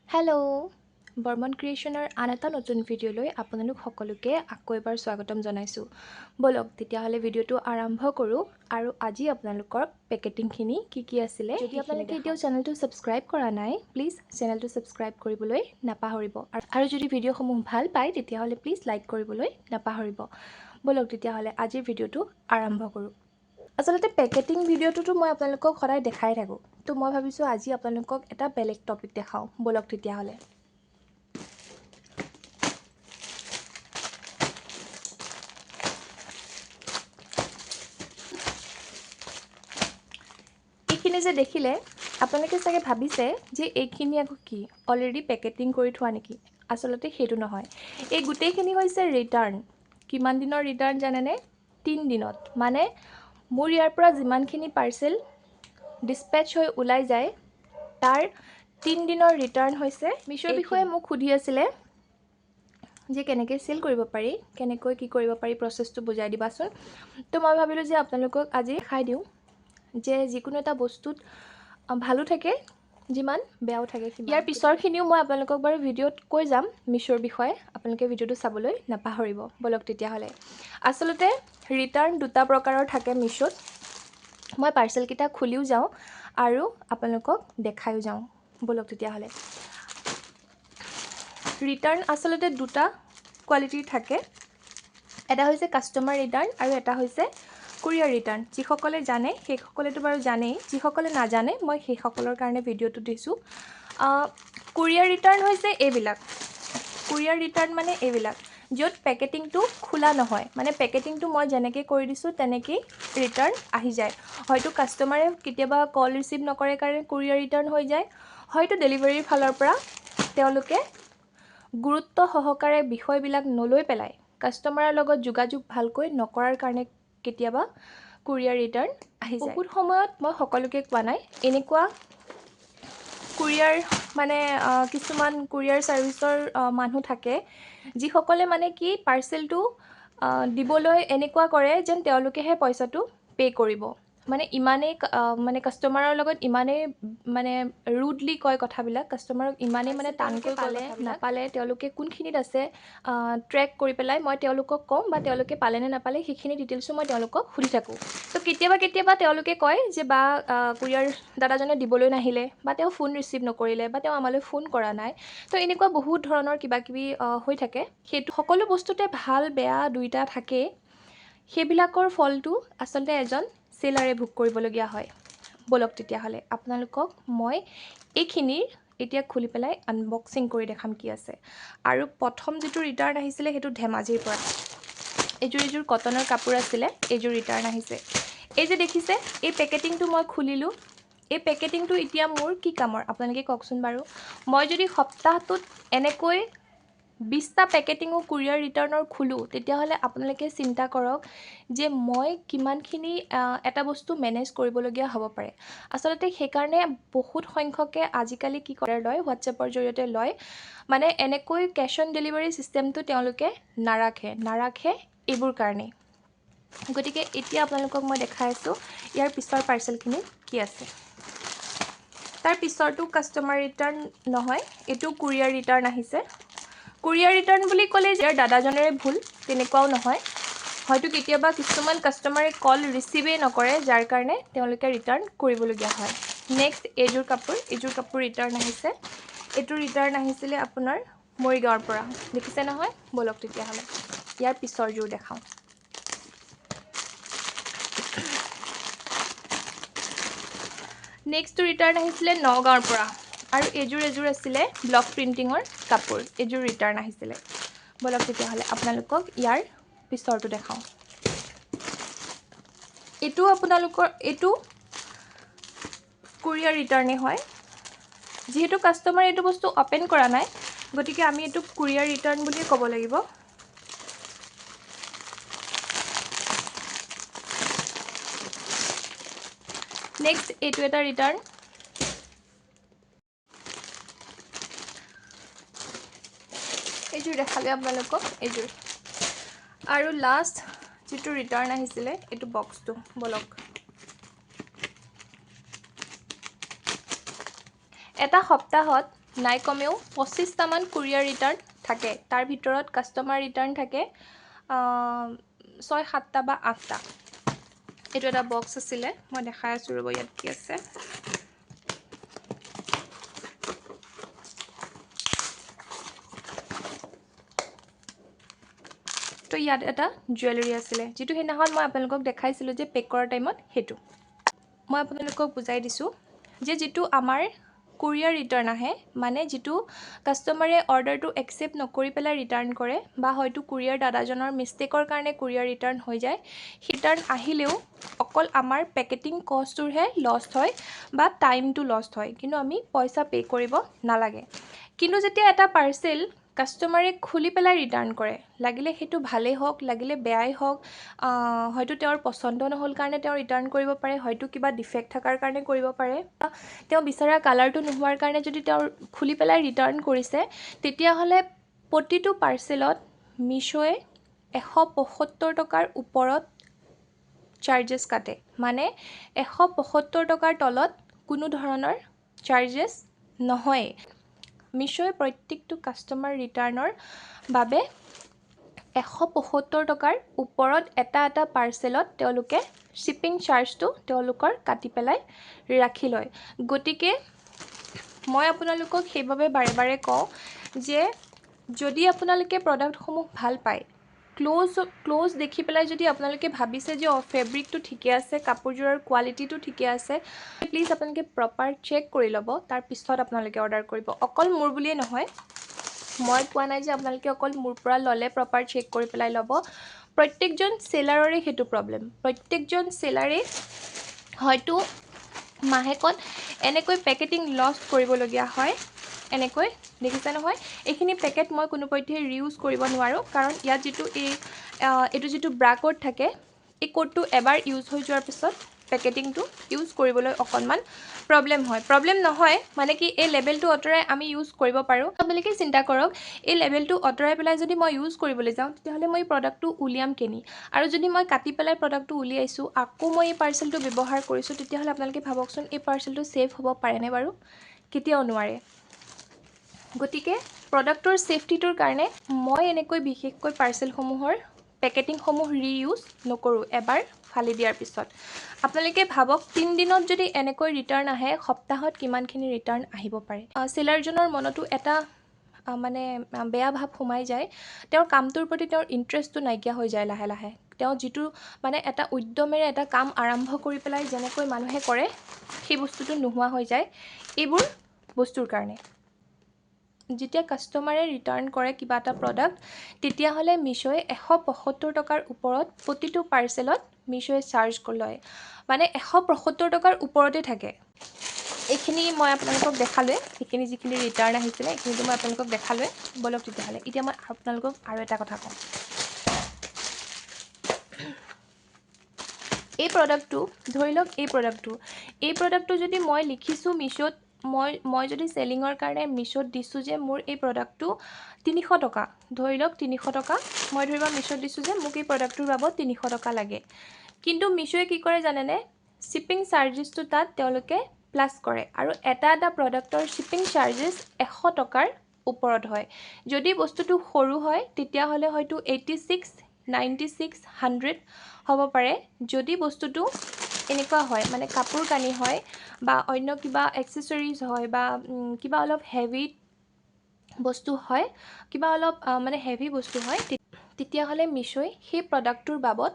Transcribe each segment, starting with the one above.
Hello' Barman ক্ৰিয়েশ্যনৰ আন এটা নতুন ভিডিঅ'লৈ আপোনালোক সকলোকে আকৌ এবাৰ স্বাগতম জনাইছোঁ। ব'লক তেতিয়াহ'লে ভিডিঅ'টো আৰম্ভ কৰোঁ আৰু আজি আপোনালোকৰ পেকেটিংখিনি কি আছিলে। যদি আপোনালোকে এতিয়াও চেনেলটো ছাবস্ক্ৰাইব কৰা নাই প্লিজ চেনেলটো ছাবস্ক্ৰাইব কৰিবলৈ নাপাহৰিব আৰু যদি ভিডিঅ'সমূহ ভাল পায় তেতিয়াহ'লে প্লিজ লাইক কৰিবলৈ নাপাহৰিব। ব'লক তেতিয়াহ'লে আজিৰ ভিডিঅ'টো আৰম্ভ কৰোঁ। আচলতে পেকেটিং ভিডিঅ'টোতো মই আপোনালোকক সদায় দেখাই থাকোঁ, তো মই ভাবিছোঁ আজি আপোনালোকক এটা বেলেগ টপিক দেখাওঁ। ব'লক তেতিয়াহ'লে এইখিনি যে দেখিলে আপোনালোকে চাগে ভাবিছে যে এইখিনি আকৌ কি অলৰেডি পেকেটিং কৰি থোৱা নেকি। আচলতে সেইটো নহয়, এই গোটেইখিনি হৈছে ৰিটাৰ্ণ। কিমান দিনৰ ৰিটাৰ্ণ জানেনে? 3 দিনত। মানে মোৰ ইয়াৰ পৰা যিমানখিনি পাৰ্চেল ডিছপেচ হৈ ওলাই যায় তাৰ 3 দিনৰ ৰিটাৰ্ণ হৈছে। মিছ'ৰ বিষয়ে মোক সুধি আছিলে যে কেনেকৈ চেল কৰিব পাৰি, কেনেকৈ কি কৰিব পাৰি, প্ৰচেছটো বুজাই দিবাচোন। তো মই ভাবিলোঁ যে আপোনালোকক আজি দেখাই দিওঁ যে যিকোনো এটা বস্তুত ভালো থাকে যিমান বেয়াও থাকে। ইয়াৰ পিছৰখিনিও মই আপোনালোকক বাৰু ভিডিঅ'ত কৈ যাম মিছ'ৰ বিষয়ে, আপোনালোকে ভিডিঅ'টো চাবলৈ নাপাহৰিব। ব'লক তেতিয়াহ'লে আচলতে ৰিটাৰ্ণ দুটা প্ৰকাৰৰ থাকে মিছ'ত। মই পাৰ্চেলকেইটা খুলিও যাওঁ আৰু আপোনালোকক দেখায়ো যাওঁ। ব'লক তেতিয়াহ'লে ৰিটাৰ্ণ আচলতে দুটা কোৱালিটিৰ থাকে। এটা হৈছে কাষ্টমাৰ ৰিটাৰ্ণ আৰু এটা হৈছে কুৰিয়াৰ ৰিটাৰ্ণ। যিসকলে জানে সেইসকলেতো বাৰু জানেই, যিসকলে নাজানে মই সেইসকলৰ কাৰণে ভিডিঅ'টো দিছোঁ। কুৰিয়াৰ ৰিটাৰ্ণ হৈছে এইবিলাক। কুৰিয়াৰ ৰিটাৰ্ণ মানে এইবিলাক য'ত পেকেটিংটো খোলা নহয়, মানে পেকেটিংটো মই যেনেকৈ কৰি দিছোঁ তেনেকেই ৰিটাৰ্ণ আহি যায়। হয়তো কাষ্টমাৰে কেতিয়াবা কল ৰিচিভ নকৰে কাৰণে কুৰিয়াৰ ৰিটাৰ্ণ হৈ যায়, হয়তো ডেলিভাৰীৰ ফালৰ পৰা তেওঁলোকে গুৰুত্ব সহকাৰে বিষয়বিলাক নলৈ পেলাই কাষ্টমাৰৰ লগত যোগাযোগ ভালকৈ নকৰাৰ কাৰণে কেতিয়াবা কুৰিয়াৰ ৰিটাৰ্ণ আহি যায়। বহুত সময়ত মই সকলোকে কোৱা নাই, এনেকুৱা কুৰিয়াৰ মানে কিছুমান কুৰিয়াৰ ছাৰ্ভিচৰ মানুহ থাকে যিসকলে মানে কি পাৰ্চেলটো দিবলৈ এনেকুৱা কৰে যেন তেওঁলোকেহে পইচাটো পে' কৰিব। মানে ইমানেই মানে কাষ্টমাৰৰ লগত ইমানেই মানে ৰুডলি কয় কথাবিলাক, কাষ্টমাৰক ইমানেই মানে টানকৈ নাপালে তেওঁলোকে কোনখিনিত আছে ট্ৰেক কৰি পেলাই মই তেওঁলোকক কওঁ বা তেওঁলোকে পালে নে নাপালে সেইখিনি ডিটেইলছো মই তেওঁলোকক সুধি থাকোঁ। তো কেতিয়াবা তেওঁলোকে কয় যে বা কুৰিয়াৰ দাদাজনে দিবলৈ নাহিলে বা তেওঁ ফোন ৰিচিভ নকৰিলে বা তেওঁ আমালৈ ফোন কৰা নাই। তো এনেকুৱা বহুত ধৰণৰ কিবাকিবি হৈ থাকে। সেইটো সকলো বস্তুতে ভাল বেয়া দুইটা থাকেই। সেইবিলাকৰ ফলটো আচলতে এজন চেলাৰে ভোগ কৰিবলগীয়া হয়। ব'লক তেতিয়াহ'লে আপোনালোকক মই এইখিনিৰ এতিয়া খুলি পেলাই আনবক্সিং কৰি দেখাম কি আছে। আৰু প্ৰথম যিটো ৰিটাৰ্ণ আহিছিলে সেইটো ধেমাজিৰ পৰা। এইযোৰ কটনৰ কাপোৰ আছিলে, এইযোৰ ৰিটাৰ্ণ আহিছে। এই যে দেখিছে এই পেকেটিংটো মই খুলিলোঁ, এই পেকেটিংটো এতিয়া মোৰ কি কামৰ আপোনালোকে কওকচোন বাৰু। মই যদি সপ্তাহটোত এনেকৈ 20টা পেকেটিঙো কুৰিয়াৰ ৰিটাৰ্ণৰ খোলোঁ তেতিয়াহ'লে আপোনালোকে চিন্তা কৰক যে মই কিমানখিনি এটা বস্তু মেনেজ কৰিবলগীয়া হ'ব পাৰে। আচলতে সেইকাৰণে বহুত সংখ্যকে আজিকালি কি কৰে লয়, হোৱাটছএপৰ জৰিয়তে লয়। মানে এনেকৈ কেছ অন ডেলিভাৰী ছিষ্টেমটো তেওঁলোকে নাৰাখে এইবোৰ কাৰণেই। গতিকে এতিয়া আপোনালোকক মই দেখাই আছোঁ ইয়াৰ পিছৰ পাৰ্চেলখিনি কি আছে। তাৰ পিছৰটো কাষ্টমাৰ ৰিটাৰ্ণ নহয়, এইটো কুৰিয়াৰ ৰিটাৰ্ণ আহিছে। কুৰিয়াৰ ৰিটাৰ্ণ বুলি ক'লে ইয়াৰ দাদাজনৰে ভুল তেনেকুৱাও নহয়, হয়তো কেতিয়াবা কিছুমান কাষ্টমাৰে কল ৰিচিভেই নকৰে যাৰ কাৰণে তেওঁলোকে ৰিটাৰ্ণ কৰিবলগীয়া হয়। নেক্সট এইযোৰ কাপোৰ ৰিটাৰ্ণ আহিছে। এইটো ৰিটাৰ্ণ আহিছিলে আপোনাৰ মৰিগাঁৱৰ পৰা, দেখিছে নহয়। ব'লক তেতিয়াহ'লে ইয়াৰ পিছৰযোৰ দেখাওঁ। নেক্সটটো ৰিটাৰ্ণ আহিছিলে নগাঁৱৰ পৰা আৰু এইযোৰ আছিলে ব্লক প্ৰিণ্টিঙৰ কাপোৰ, এইযোৰ ৰিটাৰ্ণ আহিছিলে। ব'লক তেতিয়াহ'লে আপোনালোকক ইয়াৰ পিছৰটো দেখাওঁ। এইটো কুৰিয়াৰ ৰিটাৰ্ণেই হয়। যিহেতু কাষ্টমাৰে এইটো বস্তু অ'পেন কৰা নাই গতিকে আমি এইটো কুৰিয়াৰ ৰিটাৰ্ণ বুলিয়ে ক'ব লাগিব। নেক্সট এইটো এটা ৰিটাৰ্ণ। এইযোৰ দেখালে আপোনালোকক এইযোৰ। আৰু লাষ্ট যিটো ৰিটাৰ্ণ আহিছিলে এইটো বক্সটো। ব'লক এটা সপ্তাহত নাই কমেও 25টামান কুৰিয়াৰ ৰিটাৰ্ণ থাকে। তাৰ ভিতৰত কাষ্টমাৰ ৰিটাৰ্ণ থাকে 6-7টা বা 8টা। এইটো এটা বক্স আছিলে, মই দেখাই আছোঁ ৰ'ব, ইয়াত কি আছে। তো ইয়াত এটা জুৱেলাৰী আছিলে, যিটো সেইদিনাখন মই আপোনালোকক দেখাইছিলোঁ যে পেক কৰাৰ টাইমত। সেইটো মই আপোনালোকক বুজাই দিছোঁ যে যিটো আমাৰ কুৰিয়াৰ ৰিটাৰ্ণ আহে, মানে যিটো কাষ্টমাৰে অৰ্ডাৰটো একচেপ্ট নকৰি পেলাই ৰিটাৰ্ণ কৰে, বা হয়তো কুৰিয়াৰ দাদাজনৰ মিষ্টেকৰ কাৰণে কুৰিয়াৰ ৰিটাৰ্ণ হৈ যায়, ৰিটাৰ্ণ আহিলেও অকল আমাৰ পেকেটিং কষ্টটোৰহে লষ্ট হয় বা টাইমটো লষ্ট হয়, কিন্তু আমি পইচা পে' কৰিব নালাগে। কিন্তু যেতিয়া এটা পাৰ্চেল কাষ্টমাৰে খুলি পেলাই ৰিটাৰ্ণ কৰে, লাগিলে সেইটো ভালেই হওক, লাগিলে বেয়াই হওক, হয়তো তেওঁৰ পচন্দ নহ'ল কাৰণে তেওঁ ৰিটাৰ্ণ কৰিব পাৰে, হয়তো কিবা ডিফেক্ট থকাৰ কাৰণে কৰিব পাৰে, তেওঁ বিচৰা কালাৰটো নোহোৱাৰ কাৰণে যদি তেওঁ খুলি পেলাই ৰিটাৰ্ণ কৰিছে, তেতিয়াহ'লে প্ৰতিটো পাৰ্চেলত মিছ'য়ে 175 টকাৰ ওপৰত চাৰ্জেছ কাটে। মানে 175 টকাৰ তলত কোনো ধৰণৰ চাৰ্জেছ নহয়েই। মিছ'য়ে প্ৰত্যেকটো কাষ্টমাৰ ৰিটাৰ্ণৰ বাবে 175 টকাৰ ওপৰত এটা পাৰ্চেলত তেওঁলোকে শ্বিপিং চাৰ্জটো তেওঁলোকৰ কাটি পেলাই ৰাখি লয়। গতিকে মই আপোনালোকক সেইবাবে বাৰে বাৰে কওঁ যে যদি আপোনালোকে প্ৰডাক্টসমূহ ভাল পায়, ক্ল'জ দেখি পেলাই যদি আপোনালোকে ভাবিছে যে ফেব্ৰিকটো ঠিকে আছে, কাপোৰযোৰৰ কোৱালিটিটো ঠিকে আছে, প্লিজ আপোনালোকে প্ৰপাৰ চেক কৰি ল'ব, তাৰপিছত আপোনালোকে অৰ্ডাৰ কৰিব। অকল মোৰ বুলিয়ে নহয়, মই কোৱা নাই যে আপোনালোকে অকল মোৰ পৰা ল'লে প্ৰপাৰ চেক কৰি পেলাই ল'ব। প্ৰত্যেকজন চেলাৰৰে সেইটো প্ৰব্লেম। প্ৰত্যেকজন চেলাৰে হয়তো মাহেকত এনেকৈ পেকেটিং লষ্ট কৰিবলগীয়া হয়। এনেকৈ দেখিছে নহয়, এইখিনি পেকেট মই কোনোপধ্যেই ৰিউজ কৰিব নোৱাৰোঁ, কাৰণ ইয়াত এইটো যিটো ব্ৰা কোড থাকে, এই কোডটো এবাৰ ইউজ হৈ যোৱাৰ পিছত পেকেটিংটো ইউজ কৰিবলৈ অকণমান প্ৰব্লেম হয়। প্ৰব্লেম নহয় মানে কি, এই লেবেলটো আঁতৰাই আমি ইউজ কৰিব পাৰোঁ। আপোনালোকে চিন্তা কৰক, এই লেবেলটো আঁতৰাই পেলাই যদি মই ইউজ কৰিবলৈ যাওঁ, তেতিয়াহ'লে মই এই প্ৰডাক্টটো উলিয়াম কেনি? আৰু যদি মই কাটি পেলাই প্ৰডাক্টটো উলিয়াইছোঁ, আকৌ মই এই পাৰ্চেলটো ব্যৱহাৰ কৰিছোঁ, তেতিয়াহ'লে আপোনালোকে ভাবকচোন, এই পাৰ্চেলটো ছেফ হ'ব পাৰেনে বাৰু? কেতিয়াও নোৱাৰে। গতিকে প্ৰডাক্টৰ ছেফটিটোৰ কাৰণে মই এনেকৈ বিশেষকৈ পাৰ্চেলসমূহৰ পেকেটিংসমূহ ৰিইউজ নকৰোঁ এবাৰ ফালি দিয়াৰ পিছত। আপোনালোকে ভাবক, 3 দিনত যদি এনেকৈ ৰিটাৰ্ণ আহে, সপ্তাহত কিমানখিনি ৰিটাৰ্ণ আহিব পাৰে? চেলাৰজনৰ মনতো এটা মানে বেয়া ভাৱ সোমাই যায়, তেওঁৰ কামটোৰ প্ৰতি তেওঁৰ ইণ্টাৰেষ্টটো নাইকিয়া হৈ যায় লাহে লাহে। তেওঁ যিটো মানে এটা উদ্যমেৰে এটা কাম আৰম্ভ কৰি পেলাই যেনেকৈ মানুহে কৰে, সেই বস্তুটো নোহোৱা হৈ যায় এইবোৰ বস্তুৰ কাৰণে। যেতিয়া কাষ্টমাৰে ৰিটাৰ্ণ কৰে কিবা এটা প্ৰডাক্ট, তেতিয়াহ'লে মিছ'য়ে 175 টকাৰ ওপৰত প্ৰতিটো পাৰ্চেলত মিছ'য়ে চাৰ্জ লয়। মানে 175 টকাৰ ওপৰতে থাকে। এইখিনি মই আপোনালোকক দেখালোৱে, এইখিনি যিখিনি ৰিটাৰ্ণ আহিছিলে, এইখিনিতো মই আপোনালোকক দেখালোৱে। বলক তেতিয়াহ'লে এতিয়া মই আপোনালোকক আৰু এটা কথা কওঁ। এই প্ৰডাক্টটো, ধৰি লওক এই প্ৰডাক্টটো যদি মই লিখিছোঁ মিছ'ত, মই যদি চেলিঙৰ কাৰণে মিছ'ত দিছোঁ যে মোৰ এই প্ৰডাক্টটো 300 টকা, ধৰি লওক 300 টকা, মই ধৰিব মিছ'ত দিছোঁ যে মোক এই প্ৰডাক্টটোৰ বাবদ 300 টকা লাগে। কিন্তু মিছ'য়ে কি কৰে জানেনে? শ্বিপিং চাৰ্জেছটো তাত তেওঁলোকে প্লাছ কৰে, আৰু এটা প্ৰডাক্টৰ শ্বিপিং চাৰ্জেছ 100 টকাৰ ওপৰত হয়। যদি বস্তুটো সৰু হয়, তেতিয়াহ'লে হয়তো 86, 96, 100 হ'ব পাৰে। যদি বস্তুটো এনেকুৱা হয়, মানে কাপোৰ কানি হয় বা অন্য কিবা এক্সেছৰিজ হয় বা কিবা অলপ হেভি বস্তু হয়, কিবা অলপ মানে হেভি বস্তু হয়, তেতিয়াহ'লে মিছ'য়ে সেই প্ৰডাক্টটোৰ বাবদ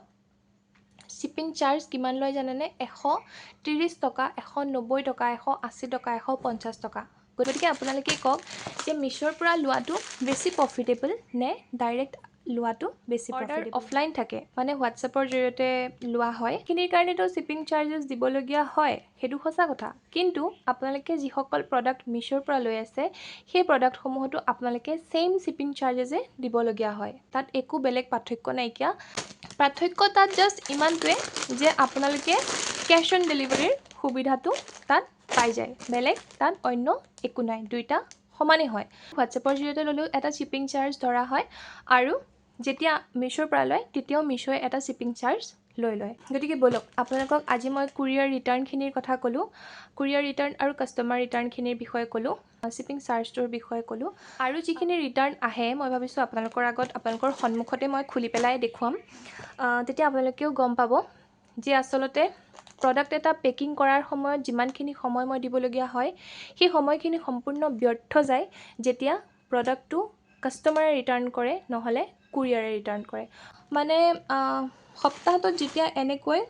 শ্বিপিং চাৰ্জ কিমান লয় জানেনে? 130 টকা, 190 টকা, 180 টকা, 150 টকা। গতিকে আপোনালোকে কওক যে মিছ'ৰ পৰা লোৱাটো বেছি প্ৰফিটেবল নে ডাইৰেক্ট লোৱাটো বেছি প্ৰফিটেবল? অফলাইন থাকে, মানে হোৱাটছএপৰ জৰিয়তে লোৱা হয়, সেইখিনিৰ কাৰণেতো শ্বিপিং চাৰ্জেছ দিবলগীয়া হয়, সেইটো সঁচা কথা। কিন্তু আপোনালোকে যিসকল প্ৰডাক্ট মিছ'ৰ পৰা লৈ আছে, সেই প্ৰডাক্টসমূহতো আপোনালোকে ছেইম শ্বিপিং চাৰ্জেছে দিবলগীয়া হয়। তাত একো বেলেগ পাৰ্থক্য নাইকিয়া। পাৰ্থক্য তাত জাষ্ট ইমানটোৱে যে আপোনালোকে কেছ অন ডেলিভাৰীৰ সুবিধাটো তাত পাই যায়, বেলেগ তাত অন্য একো নাই, দুইটা সমানেই হয়। হোৱাটছএপৰ জৰিয়তে ল'লেও এটা শ্বিপিং চাৰ্জ ধৰা হয়, আৰু যেতিয়া মিছ'ৰ পৰা লয় তেতিয়াও মিছ'য়ে এটা শ্বিপিং চাৰ্জ লৈ লয় গতিকে বলক আপোনালোকক আজি মই কুৰিয়াৰ ৰিটাৰ্ণখিনিৰ কথা ক'লোঁ কুৰিয়াৰ ৰিটাৰ্ণ আৰু কাষ্টমাৰ ৰিটাৰ্ণখিনিৰ বিষয়ে ক'লোঁ শ্বিপিং চাৰ্জটোৰ বিষয়ে ক'লোঁ আৰু যিখিনি ৰিটাৰ্ণ আহে মই ভাবিছোঁ আপোনালোকৰ আগত আপোনালোকৰ সন্মুখতে মই খুলি পেলাই দেখুৱাম তেতিয়া আপোনালোকেও গম পাব যে আচলতে প্ৰডাক্ট এটা পেকিং কৰাৰ সময়ত যিমানখিনি সময় মই দিবলগীয়া হয় সেই সময়খিনি সম্পূৰ্ণ ব্যৰ্থ যায় যেতিয়া প্ৰডাক্টটো কাষ্টমাৰে ৰিটাৰ্ণ কৰে নহ'লে কুৰিয়াৰে ৰিটাৰ্ণ কৰে মানে সপ্তাহটোত যেতিয়া এনেকৈ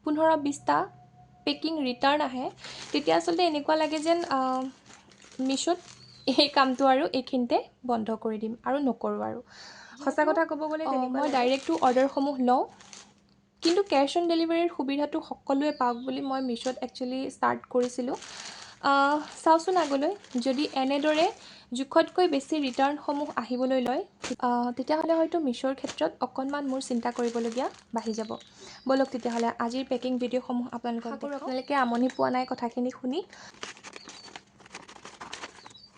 15-20টা পেকিং ৰিটাৰ্ণ আহে তেতিয়া আচলতে এনেকুৱা লাগে যেন মিছোত এই কামটো আৰু এইখিনিতে বন্ধ কৰি দিম আৰু নকৰোঁ আৰু সঁচা কথা ক'ব গ'লে মই ডাইৰেক্টটো অৰ্ডাৰসমূহ লওঁ কিন্তু কেছ অন ডেলিভাৰীৰ সুবিধাটো সকলোৱে পাওক বুলি মই মিছোত একচুৱেলি ষ্টাৰ্ট কৰিছিলোঁ চাওঁচোন আগলৈ যদি এনেদৰে জোখতকৈ বেছি ৰিটাৰ্ণসমূহ আহিবলৈ লয় তেতিয়াহ'লে হয়তো মিছোৰ ক্ষেত্ৰত অকণমান মোৰ চিন্তা কৰিবলগীয়া বাঢ়ি যাব বলক তেতিয়াহ'লে আজিৰ পেকিং ভিডিঅ'সমূহ আপোনালোকে আমনি পোৱা নাই কথাখিনি শুনি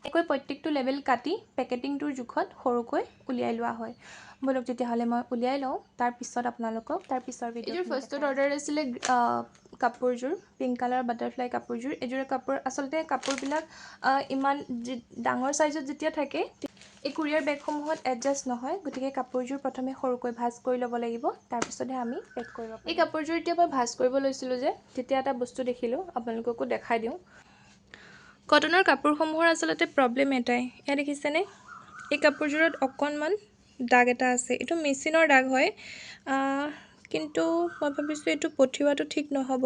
এনেকৈ প্ৰত্যেকটো লেবেল কাটি পেকেটিংটোৰ জোখত সৰুকৈ উলিয়াই লোৱা হয় বলক তেতিয়াহ'লে মই উলিয়াই লওঁ তাৰপিছত আপোনালোকক তাৰ পিছৰ ভিডিঅ'ৰ ফাৰ্ষ্টত অৰ্ডাৰ আছিলে কাপোৰযোৰ পিংক কালাৰ বাটাৰফ্লাই কাপোৰযোৰ এযোৰ কাপোৰ আচলতে কাপোৰবিলাক ইমান ডাঙৰ চাইজত যেতিয়া থাকে এই কুৰিয়াৰ বেগসমূহত এডজাষ্ট নহয় গতিকে কাপোৰযোৰ প্ৰথমে সৰুকৈ ভাঁজ কৰি ল'ব লাগিব তাৰপিছতহে আমি পেক কৰিব পাৰিম এই কাপোৰযোৰ এতিয়া মই ভাঁজ কৰিব লৈছিলোঁ যে তেতিয়া এটা বস্তু দেখিলোঁ আপোনালোককো দেখাই দিওঁ কটনৰ কাপোৰসমূহৰ আচলতে প্ৰব্লেম এটাই এয়া দেখিছেনে এই কাপোৰযোৰত অকণমান দাগ এটা আছে এইটো মেচিনৰ দাগ হয় কিন্তু মই ভাবিছোঁ এইটো পঠিওৱাটো ঠিক নহ'ব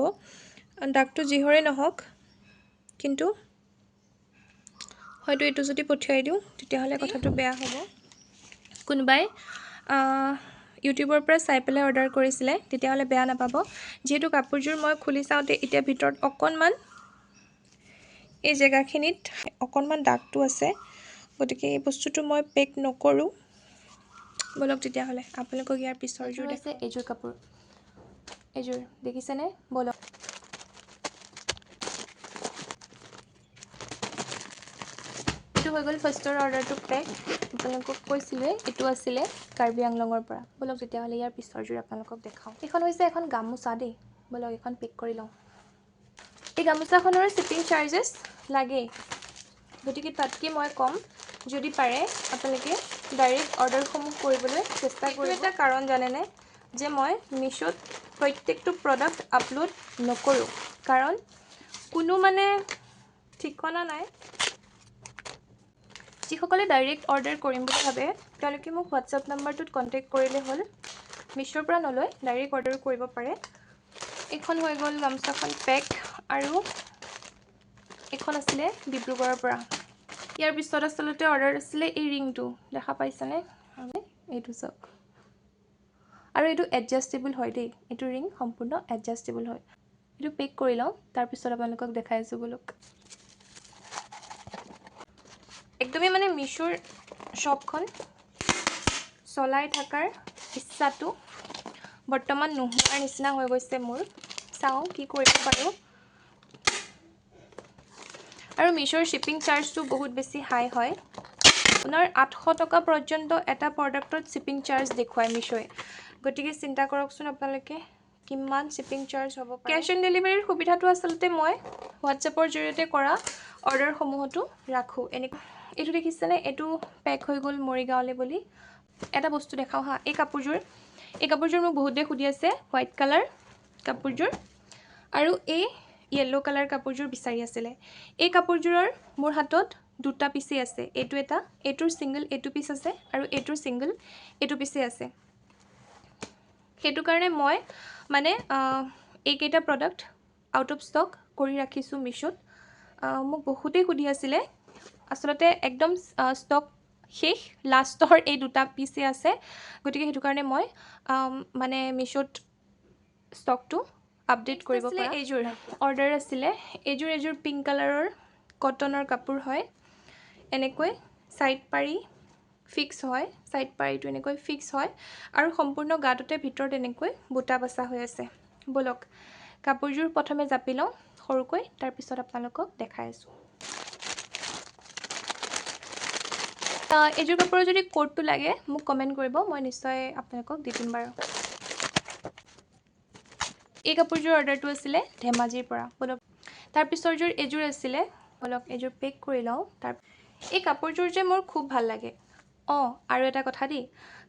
দাগটো যিহৰে নহওক কিন্তু হয়তো এইটো যদি পঠিয়াই দিওঁ তেতিয়াহ'লে কথাটো বেয়া হ'ব কোনোবাই ইউটিউবৰ পৰা চাই পেলাই অৰ্ডাৰ কৰিছিলে তেতিয়াহ'লে বেয়া নাপাব যিহেতু কাপোৰযোৰ মই খুলি চাওঁতে এতিয়া ভিতৰত অকণমান এই জেগাখিনিত অকণমান দাগটো আছে গতিকে এই বস্তুটো মই পেক নকৰোঁ বলক তেতিয়াহ'লে আপোনালোকক ইয়াৰ পিছৰযোৰ আছে এইযোৰ কাপোৰ এইযোৰ দেখিছেনে বলক এইটো হৈ গ'ল ফাৰ্ষ্টৰ অৰ্ডাৰটো পেক আপোনালোকক কৈছিলোঁৱে এইটো আছিলে কাৰ্বি আংলঙৰ পৰা বলক তেতিয়াহ'লে ইয়াৰ পিছৰযোৰ আপোনালোকক দেখাওঁ এইখন হৈছে এখন গামোচা দেই বলক এইখন পেক কৰি লওঁ এই গামোচাখনৰ শ্বিপিং চাৰ্জেছ লাগেই গতিকে তাতকৈ মই ক'ম যদি পাৰে আপোনালোকে ডাইৰেক্ট অৰ্ডাৰসমূহ কৰিবলৈ চেষ্টা কৰিব এটা কাৰণ জানেনে যে মই মিছোত প্ৰত্যেকটো প্ৰডাক্ট আপলোড নকৰোঁ কাৰণ কোনো মানে ঠিকনা নাই যিসকলে ডাইৰেক্ট অৰ্ডাৰ কৰিম বুলি ভাবে তেওঁলোকে মোক হোৱাটছআপ নাম্বাৰটোত কণ্টেক্ট কৰিলে হ'ল মিছোৰ পৰা নলৈ ডাইৰেক্ট অৰ্ডাৰ কৰিব পাৰে এইখন হৈ গ'ল গামোচাখন পেক আৰু এইখন আছিলে ডিব্ৰুগড়ৰ পৰা ইয়াৰ পিছত আচলতে অৰ্ডাৰ আছিলে এই ৰিংটো দেখা পাইছেনে এইটো চাওক আৰু এইটো এডজাষ্টেবল হয় দেই এইটো ৰিং সম্পূৰ্ণ এডজাষ্টেবল হয় এইটো পেক কৰি লওঁ তাৰপিছত আপোনালোকক দেখাই আছোঁ বলক একদমেই মানে মিছোৰ শ্বপখন চলাই থকাৰ ইচ্ছাটো বৰ্তমান নোহোৱাৰ নিচিনা হৈ গৈছে মোৰ চাওঁ কি কৰিব পাৰোঁ আৰু মিছোৰ শ্বিপিং চাৰ্জটো বহুত বেছি হাই হয় আপোনাৰ 800 টকা পৰ্যন্ত এটা প্ৰডাক্টত শ্বিপিং চাৰ্জ দেখুৱায় মিছোৱে গতিকে চিন্তা কৰকচোন আপোনালোকে কিমান শ্বিপিং চাৰ্জ হ'ব পাৰে কেছ অন ডেলিভাৰীৰ সুবিধাটো আচলতে মই হোৱাটছএপৰ জৰিয়তে কৰা অৰ্ডাৰসমূহতো ৰাখোঁ এনেকৈ এইটো দেখিছেনে এইটো পেক হৈ গ'ল মৰিগাঁৱলৈ বুলি এটা বস্তু দেখাওঁ হা এই কাপোৰযোৰ মোক বহুতে সুধি আছে হোৱাইট কালাৰ কাপোৰযোৰ আৰু এই য়েল্লো কালাৰ কাপোৰযোৰ বিচাৰি আছিলে এই কাপোৰযোৰৰ মোৰ হাতত দুটা পিচেই আছে এইটো এটা এইটোৰ ছিংগল এইটো পিচ আছে আৰু এইটোৰ ছিংগল এইটো পিচেই আছে সেইটো কাৰণে মই মানে এইকেইটা প্ৰডাক্ট আউট অফ ষ্টক কৰি ৰাখিছোঁ মিছোত মোক বহুতেই সুধি আছিলে আচলতে একদম ষ্টক শেষ লাষ্টৰ এই দুটা পিচেই আছে গতিকে সেইটো কাৰণে মই মানে মিছোত ষ্টকটো আপডেট কৰিব পৰা এইযোৰ অৰ্ডাৰ আছিলে এইযোৰ পিংক কালাৰৰ কটনৰ কাপোৰ হয় এনেকৈ ছাইড পাৰি ফিক্স হয় ছাইড পাৰিটো এনেকৈ ফিক্স হয় আৰু সম্পূৰ্ণ গাটোতে ভিতৰত এনেকৈ বুটা বচা হৈ আছে বলক কাপোৰযোৰ প্ৰথমে জাপি লওঁ সৰুকৈ তাৰপিছত আপোনালোকক দেখাই আছোঁ এইযোৰ কাপোৰৰ যদি কোডটো লাগে মোক কমেণ্ট কৰিব মই নিশ্চয় আপোনালোকক দি দিম বাৰু এই কাপোৰযোৰ অৰ্ডাৰটো আছিলে ধেমাজিৰ পৰা বলক তাৰ পিছৰযোৰ এযোৰ আছিলে বলক এযোৰ পেক কৰি লওঁ এই কাপোৰযোৰ যে মোৰ খুব ভাল লাগে আৰু এটা কথা দেই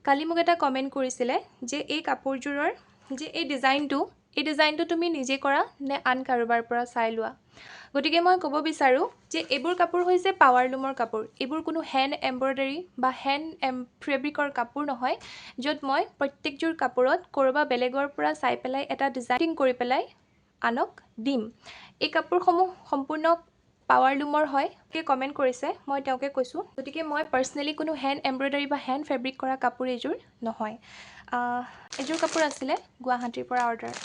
কালি মোক এটা কমেণ্ট কৰিছিলে যে এই কাপোৰযোৰৰ যে এই ডিজাইনটো তুমি নিজে কৰা নে আন কাৰোবাৰ পৰা চাই লোৱা গতিকে মই ক'ব বিচাৰোঁ যে এইবোৰ কাপোৰ হৈছে পাৱাৰলুমৰ কাপোৰ এইবোৰ কোনো হেণ্ড এম্ব্ৰইডাৰী বা হেণ্ড ফেব্ৰিকৰ কাপোৰ নহয় য'ত মই প্ৰত্যেকযোৰ কাপোৰত ক'ৰবা বেলেগৰ পৰা চাই পেলাই এটা ডিজাইনিং কৰি পেলাই আনক দিম এই কাপোৰসমূহ সম্পূৰ্ণ পাৱাৰলুমৰ হয় কে কমেণ্ট কৰিছে মই তেওঁকে কৈছোঁ গতিকে মই পাৰ্চনেলি কোনো হেণ্ড এম্ব্ৰইডাৰী বা হেণ্ড ফেব্ৰিক কৰা কাপোৰ এইযোৰ নহয় এযোৰ কাপোৰ আছিলে গুৱাহাটীৰ পৰা অৰ্ডাৰ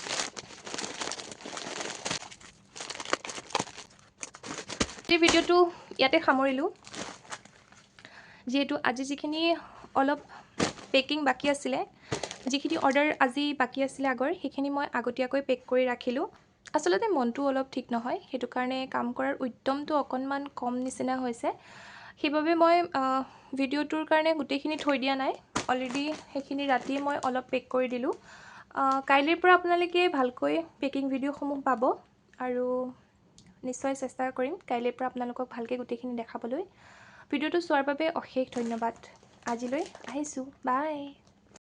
এই ভিডিঅ'টো ইয়াতে সামৰিলোঁ যিহেতু আজি যিখিনি অলপ পেকিং বাকী আছিলে যিখিনি অৰ্ডাৰ আজি বাকী আছিলে আগৰ সেইখিনি মই আগতীয়াকৈ পেক কৰি ৰাখিলোঁ আচলতে মনটো অলপ ঠিক নহয় সেইটো কাৰণে কাম কৰাৰ উদ্যমটো অকণমান কম নিচিনা হৈছে সেইবাবে মই ভিডিঅ'টোৰ কাৰণে গোটেইখিনি থৈ দিয়া নাই অলৰেডি সেইখিনি ৰাতি মই অলপ পেক কৰি দিলোঁ কাইলৈৰ পৰা আপোনালোকে ভালকৈ পেকিং ভিডিঅ'সমূহ পাব আৰু নিশ্চয় চেষ্টা কৰিম কাইলৈৰ পৰা আপোনালোকক ভালকৈ গোটেইখিনি দেখাবলৈ ভিডিঅ'টো চোৱাৰ বাবে অশেষ ধন্যবাদ আজিলৈ আহিছোঁ বাই